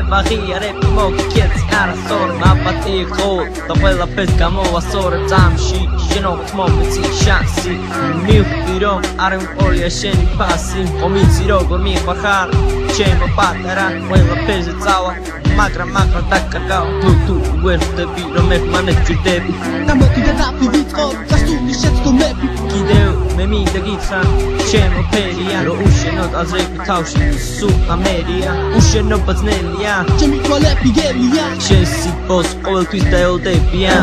מבכי הרפי מוקי קץ ערסור מבטי חול תוכל לפס כמו עשור תמשי שינו כמו מצי שנסי מיוך פירום ערם אור ישני פסים חומי צירו גורמי בחר צ'מו פטרה וי לפס צאווה Magra takakao tu huerta viro me manejo debi Tamo ti da fi vitro za studi šesto mepi Kideu me mi da gitra Čemo peria Ro ušenot az reku tauši su Amerija Ušeno baznelija Če mi ko lepi gelija Še si boss ovel twist da je odebija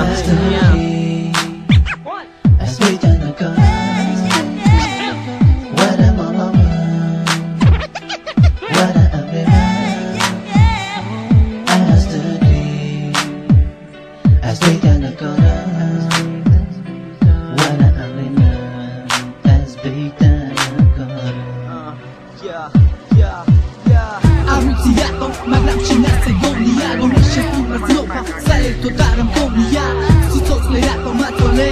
As we done a gun What am I mama What am I As the dream As we done a gun What am I As we done a gun Amiciato magram și ne segonia Românește spune snopa Sale tot daram comia Si tot sleato matrole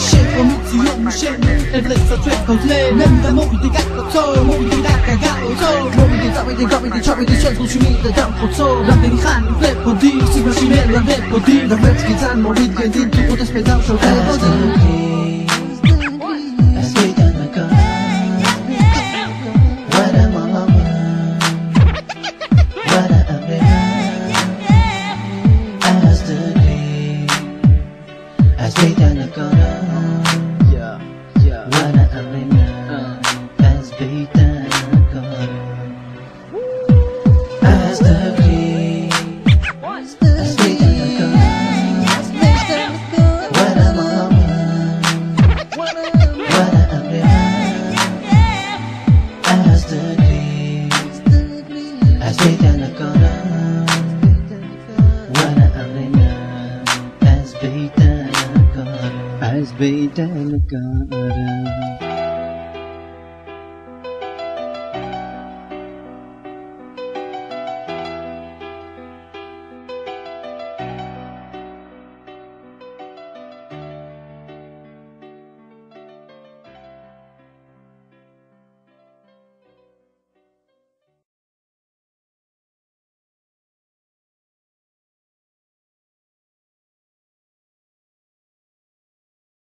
Șef omițion mușene Evle să trec contle Nem da mobi de gatto to Mobi de da cagao to Mobi de zabi de gabi de chabi de șel Sluși mi de dam foto Ram de nihan flep podir Sigma și mel la de podir Da vrem schizan morit gândit Tu poți pedau și-o de podir As we done a gun What am I mama What am I As the dream As we done a gun What am I As we done a gun As the dream As we done a gun What am I What am I As the dream As we done a gun What am I As we done a gun As we done a gun